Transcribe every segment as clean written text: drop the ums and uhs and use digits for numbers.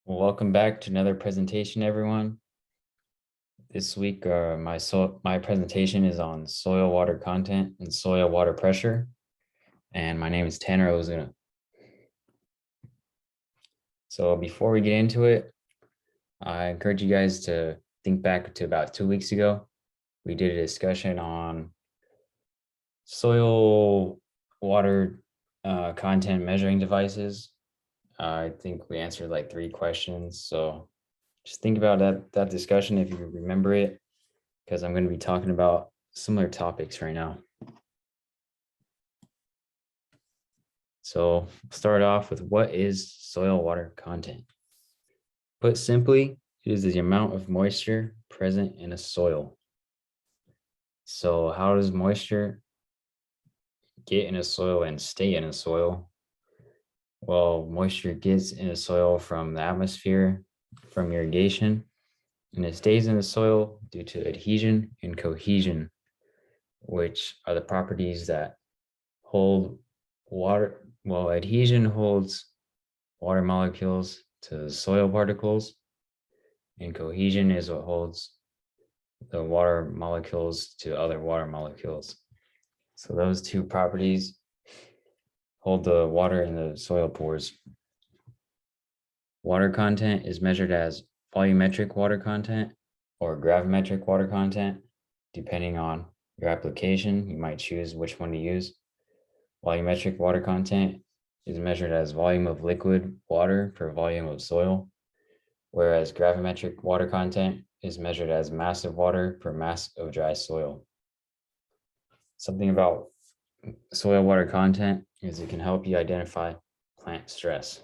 Well, welcome back to another presentation, everyone. This week, my presentation is on soil water content and soil water pressure. And my name is Tanner Ozuna. So before we get into it, I encourage you guys to think back to about 2 weeks ago. We did a discussion on soil water content measuring devices. I think we answered like 3 questions. So just think about that discussion if you remember it, because I'm going to be talking about similar topics right now. So start off with, what is soil water content? Put simply, it is the amount of moisture present in a soil. So how does moisture get in a soil and stay in a soil? Well, moisture gets in a soil from the atmosphere, from irrigation, and it stays in the soil due to adhesion and cohesion, which are the properties that hold water. Well, adhesion holds water molecules to soil particles, and cohesion is what holds the water molecules to other water molecules. So those two properties hold the water in the soil pores. Water content is measured as volumetric water content or gravimetric water content. Depending on your application, you might choose which one to use. Volumetric water content is measured as volume of liquid water per volume of soil, whereas gravimetric water content is measured as mass of water per mass of dry soil. Something about soil water content is it can help you identify plant stress.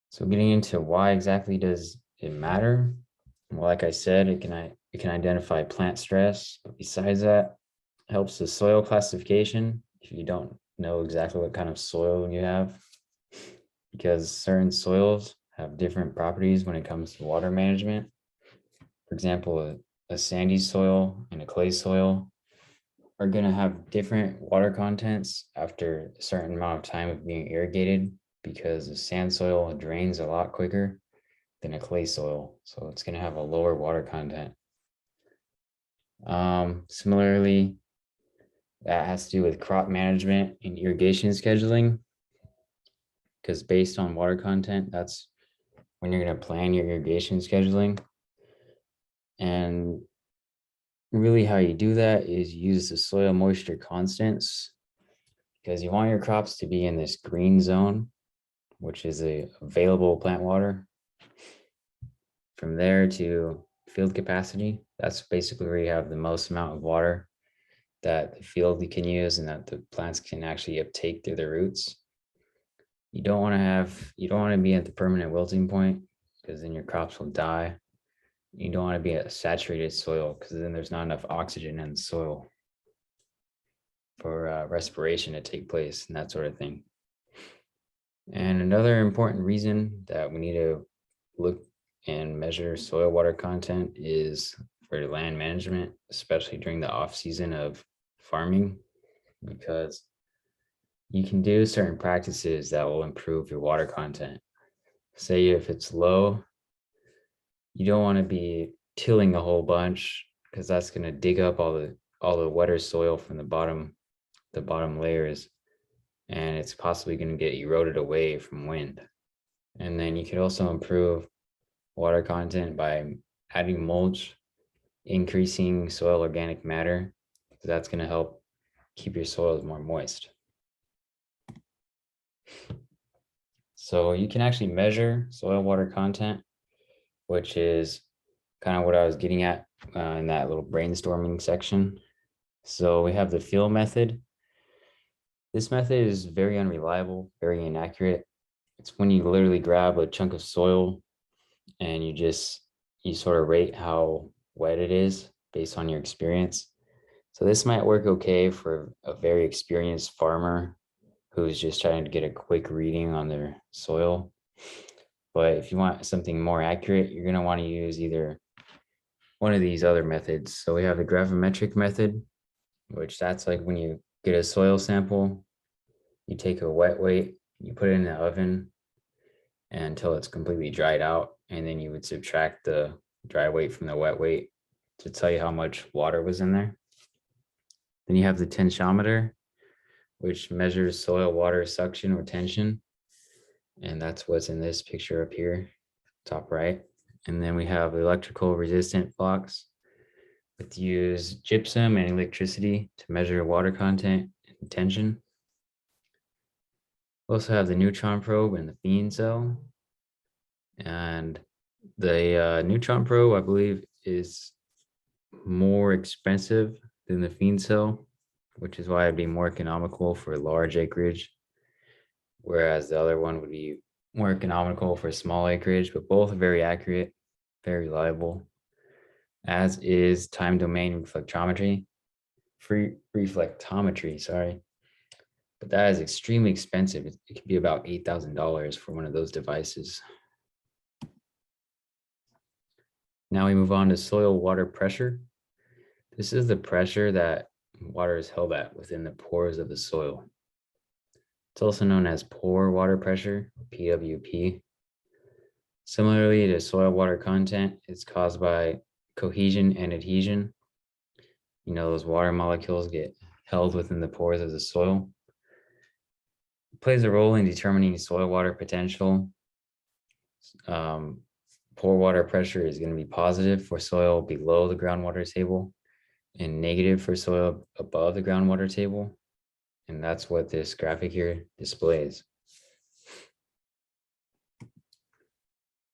So getting into why exactly does it matter? Well, like I said, it can identify plant stress, but besides that, it helps the soil classification if you don't know exactly what kind of soil you have, because certain soils have different properties when it comes to water management. For example, a sandy soil and a clay soil are going to have different water contents after a certain amount of time of being irrigated, because a sand soil drains a lot quicker than a clay soil. So it's going to have a lower water content. Similarly, that has to do with crop management and irrigation scheduling, because based on water content, that's when you're going to plan your irrigation scheduling. And really how you do that is use the soil moisture constants, because you want your crops to be in this green zone, which is a available plant water. From there to field capacity, that's basically where you have the most amount of water that the field can use and that the plants can actually uptake through the roots. You don't want to be at the permanent wilting point, because then your crops will die. You don't want to be at a saturated soil, because then there's not enough oxygen in the soil for respiration to take place and that sort of thing. And another important reason that we need to look and measure soil water content is for land management, especially during the off season of farming, because you can do certain practices that will improve your water content. Say if it's low, you don't want to be tilling a whole bunch, because that's going to dig up all the wetter soil from the bottom layers, and it's possibly going to get eroded away from wind. And then you could also improve water content by adding mulch, increasing soil organic matter, because that's going to help keep your soils more moist. So you can actually measure soil water content, which is kind of what I was getting at in that little brainstorming section. So we have the feel method. This method is very unreliable, very inaccurate. It's when you literally grab a chunk of soil and you sort of rate how wet it is based on your experience. So this might work okay for a very experienced farmer who's just trying to get a quick reading on their soil. But if you want something more accurate, you're going to want to use either one of these other methods. So we have the gravimetric method, which that's like when you get a soil sample, you take a wet weight, you put it in the oven, until it's completely dried out. And then you would subtract the dry weight from the wet weight to tell you how much water was in there. Then you have the tensiometer, which measures soil water suction or tension. And that's what's in this picture up here, top right. And then we have electrical resistant blocks, which use gypsum and electricity to measure water content and tension. We also have the neutron probe and the Thien cell. And the neutron probe, I believe, is more expensive than the Thien cell, which is why it'd be more economical for large acreage, whereas the other one would be more economical for small acreage, but both are very accurate, very reliable, as is time domain reflectometry, sorry. But that is extremely expensive. It could be about $8,000 for one of those devices. Now we move on to soil water pressure. This is the pressure that water is held at within the pores of the soil. It's also known as pore water pressure, PWP. Similarly to soil water content, it's caused by cohesion and adhesion. You know, those water molecules get held within the pores of the soil. It plays a role in determining soil water potential. Pore water pressure is going to be positive for soil below the groundwater table and negative for soil above the groundwater table. And that's what this graphic here displays.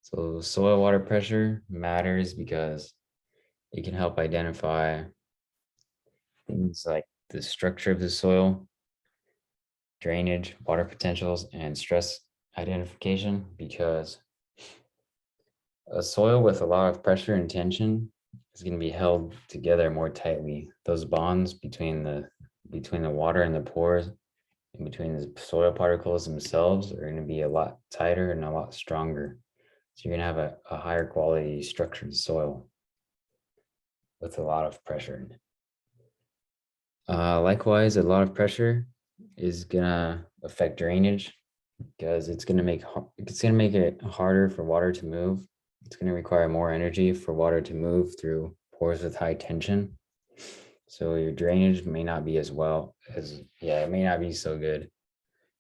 So soil water pressure matters because it can help identify things like the structure of the soil, drainage, water potentials, and stress identification, because a soil with a lot of pressure and tension is going to be held together more tightly. Those bonds between the water and the pores and between the soil particles themselves are going to be a lot tighter and a lot stronger. So you're going to have a higher quality structured soil with a lot of pressure. Likewise, a lot of pressure is going to affect drainage because it's going to make it harder for water to move. It's going to require more energy for water to move through pores with high tension. So your drainage may not be as well as, it may not be so good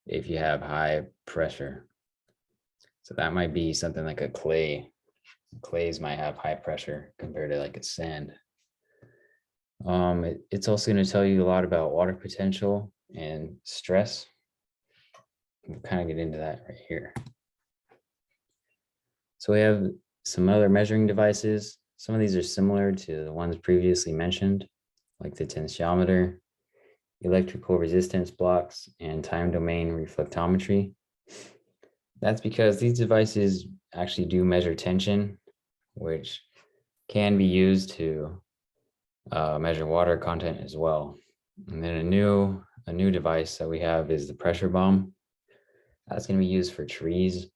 if you have high pressure. So that might be something like a clay. Clays might have high pressure compared to like a sand. It's also going to tell you a lot about water potential and stress. We'll kind of get into that right here. So we have some other measuring devices. Some of these are similar to the ones previously mentioned, like the tensiometer, electrical resistance blocks, and time domain reflectometry. That's because these devices actually do measure tension, which can be used to measure water content as well. And then a new device that we have is the pressure bomb. That's going to be used for trees.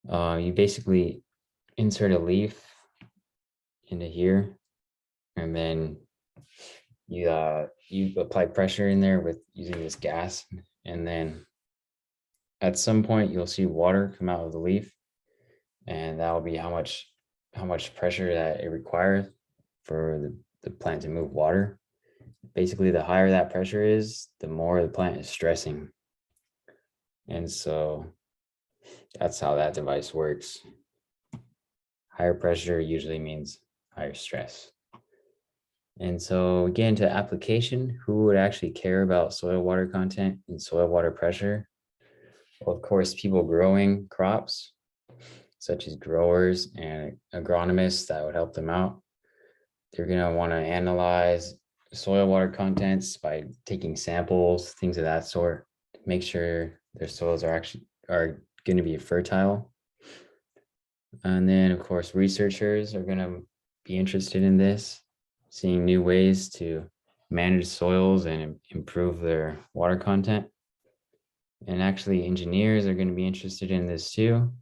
You basically insert a leaf into here, and then you apply pressure in there with using this gas, and then at some point you'll see water come out of the leaf, and that will be how much pressure that it requires for the plant to move water. Basically, the higher that pressure is, the more the plant is stressing. And so that's how that device works. Higher pressure usually means higher stress. And so again, to application, who would actually care about soil water content and soil water pressure? Well, of course, people growing crops, such as growers and agronomists that would help them out. They're going to want to analyze soil water contents by taking samples, things of that sort, to make sure their soils are going to be fertile. And then, of course, researchers are going to be interested in this, seeing new ways to manage soils and improve their water content. And actually, engineers are going to be interested in this too.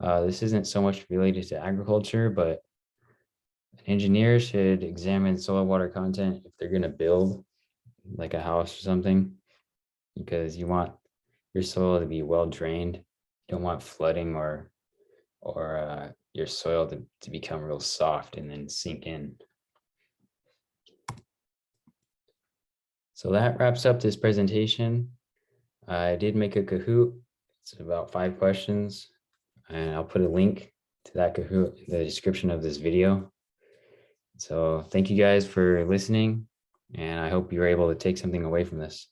This isn't so much related to agriculture, but an engineer should examine soil water content if they're going to build like a house or something, because you want your soil to be well drained don't want flooding or your soil to become real soft and then sink in. So that wraps up this presentation. I did make a Kahoot. It's about 5 questions, and I'll put a link to that Kahoot in the description of this video. So thank you guys for listening, and I hope you were able to take something away from this.